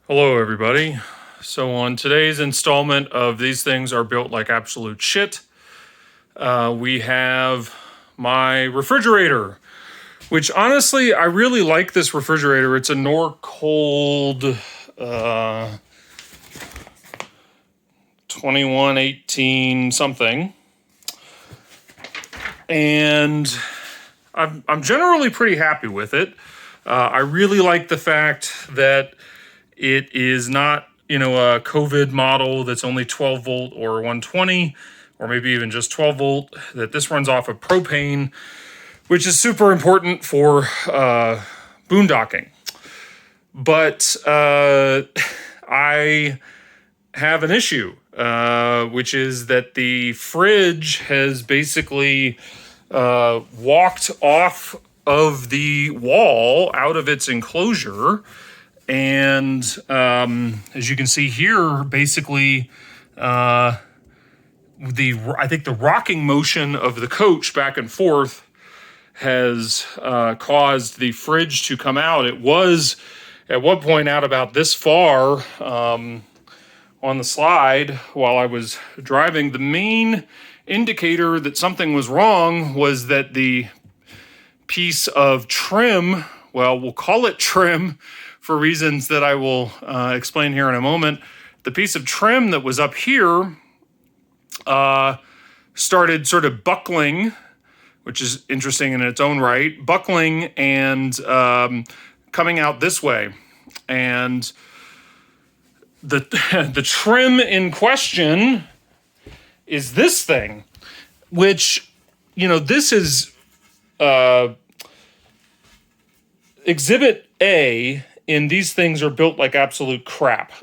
Hello, everybody. So, on today's installment of These Things Are Built Like Absolute Shit, we have my refrigerator, which honestly, I really like this refrigerator. It's a Norcold 2118 something. And I'm generally pretty happy with it. I really like the fact that it is not, a COVID model that's only 12 volt or 120, or maybe even just 12 volt, that this runs off of propane, which is super important for boondocking. But I have an issue, which is that the fridge has basically walked off of the wall out of its enclosure. And as you can see here, basically, I think the rocking motion of the coach back and forth has caused the fridge to come out. It was at one point out about this far on the slide while I was driving. The main indicator that something was wrong was that the piece of trim, well, we'll call it trim for reasons that I will explain here in a moment. The piece of trim that was up here started sort of buckling, which is interesting in its own right, buckling and coming out this way. And the the trim in question is this thing, which, this is Exhibit A in These Things Are Built Like Absolute Crap.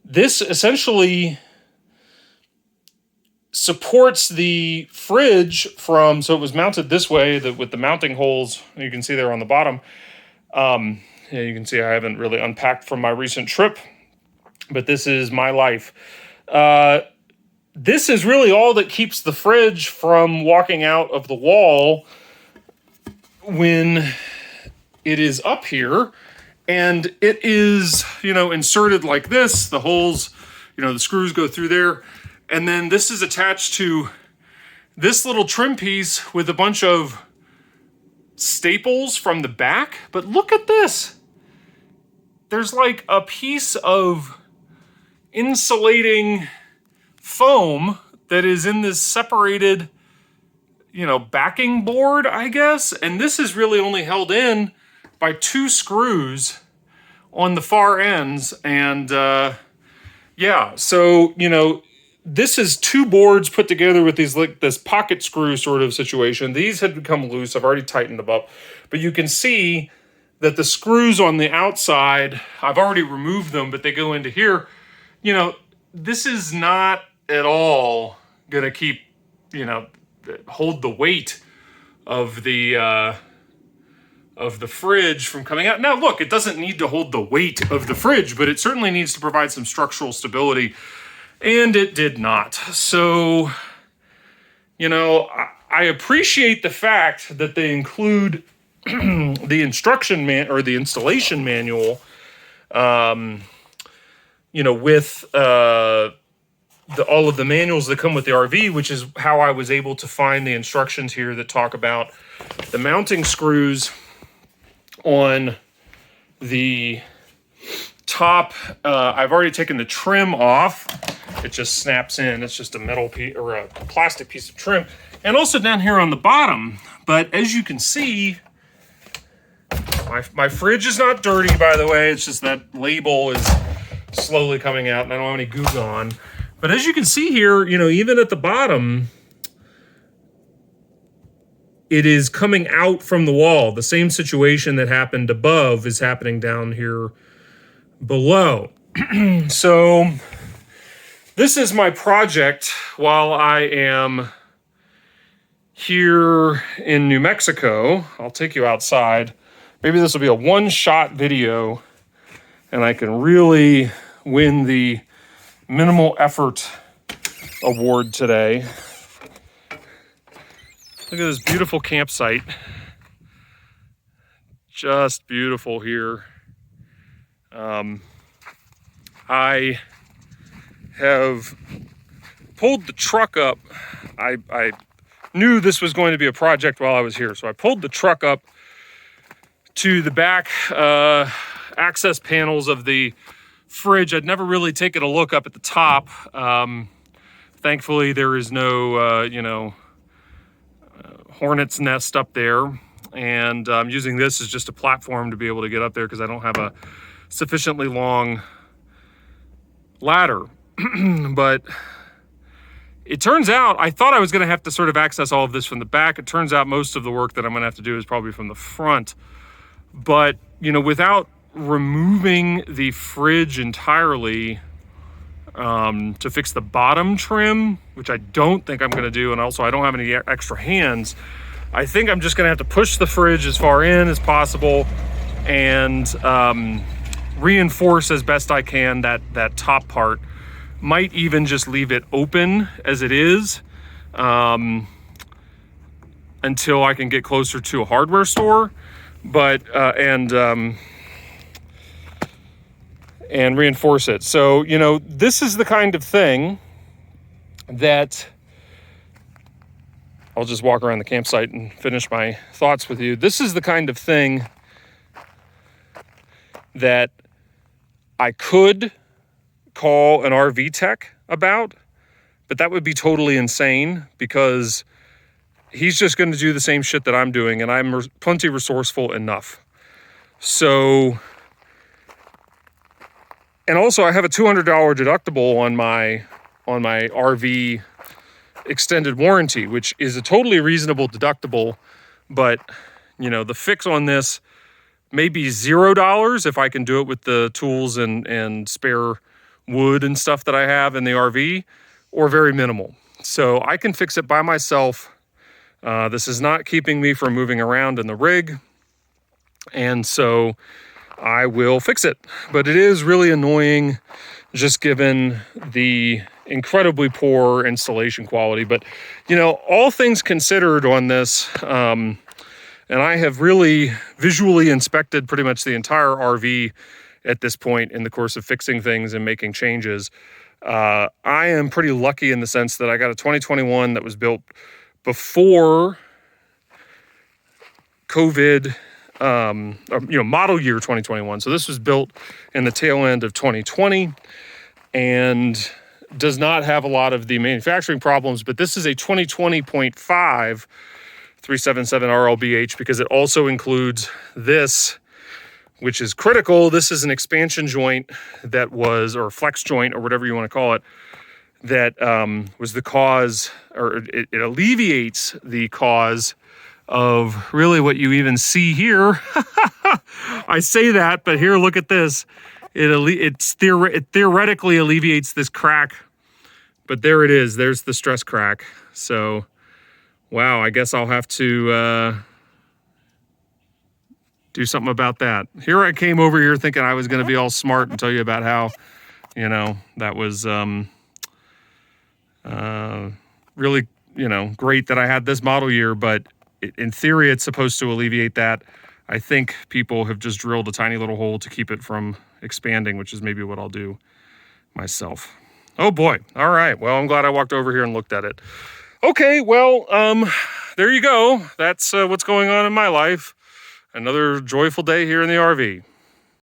This essentially supports the fridge from, so it was mounted this way with the mounting holes you can see there on the bottom. You can see I haven't really unpacked from my recent trip, but this is my life. This is really all that keeps the fridge from walking out of the wall when it is up here, and it is, inserted like this. The holes, the screws go through there. And then this is attached to this little trim piece with a bunch of staples from the back. But look at this. There's like a piece of insulating foam that is in this separated, backing board, I guess. And this is really only held in by two screws on the far ends. And so, this is two boards put together with these, like this pocket screw sort of situation. These had become loose. I've already tightened them up. But you can see that the screws on the outside, I've already removed them, but they go into here. This is not at all going to keep, hold the weight of the fridge from coming out. Now, look, it doesn't need to hold the weight of the fridge, but it certainly needs to provide some structural stability, and it did not. So, I appreciate the fact that they include the instruction or the installation manual, with all of the manuals that come with the RV, which is how I was able to find the instructions here that talk about the mounting screws on the top. I've already taken the trim off. It just snaps in. It's just a metal piece or a plastic piece of trim. And also down here on the bottom. But as you can see, my fridge is not dirty, by the way. It's just that label is slowly coming out and I don't have any goo on. But as you can see here, even at the bottom, it is coming out from the wall. The same situation that happened above is happening down here below. So this is my project while I am here in New Mexico. I'll take you outside. Maybe this will be a one-shot video and I can really win the minimal effort award today. Look at this beautiful campsite. Just beautiful here. I have pulled the truck up. I knew this was going to be a project while I was here, so I pulled the truck up to the back access panels of the fridge. I'd never really taken a look up at the top. Thankfully, there is no, hornet's nest up there. And I'm using this as just a platform to be able to get up there because I don't have a sufficiently long ladder. But it turns out, I thought I was going to have to sort of access all of this from the back. It turns out most of the work that I'm going to have to do is probably from the front. But, without removing the fridge entirely to fix the bottom trim, which I don't think I'm going to do, and also I don't have any extra hands, I think I'm just going to have to push the fridge as far in as possible and reinforce as best I can that top part. Might even just leave it open as it is until I can get closer to a hardware store, but and reinforce it. So, this is the kind of thing that I'll just walk around the campsite and finish my thoughts with you. This is the kind of thing that I could call an RV tech about, but that would be totally insane because he's just going to do the same shit that I'm doing, and I'm plenty resourceful enough. So, and also I have a $200 deductible on my RV extended warranty, which is a totally reasonable deductible, but the fix on this may be $0 if I can do it with the tools and spare wood and stuff that I have in the RV, or very minimal. So I can fix it by myself. This is not keeping me from moving around in the rig, and so I will fix it. But it is really annoying just given the incredibly poor installation quality. But, all things considered on this, and I have really visually inspected pretty much the entire RV at this point in the course of fixing things and making changes. I am pretty lucky in the sense that I got a 2021 that was built before COVID, model year 2021. So this was built in the tail end of 2020 and does not have a lot of the manufacturing problems, but this is a 2020.5 377 RLBH because it also includes this, which is critical. This is an expansion joint that was, or flex joint, or whatever you want to call it, that was the cause, or it alleviates the cause of really what you even see here. I say that, but here, look at this. It theoretically alleviates this crack, but there it is. There's the stress crack. So, wow, I guess I'll have to do something about that. Here I came over here thinking I was going to be all smart and tell you about how, that was really, great that I had this model year, but in theory, it's supposed to alleviate that. I think people have just drilled a tiny little hole to keep it from expanding, which is maybe what I'll do myself. Oh boy. All right. Well, I'm glad I walked over here and looked at it. Okay. Well, there you go. That's what's going on in my life. Another joyful day here in the RV.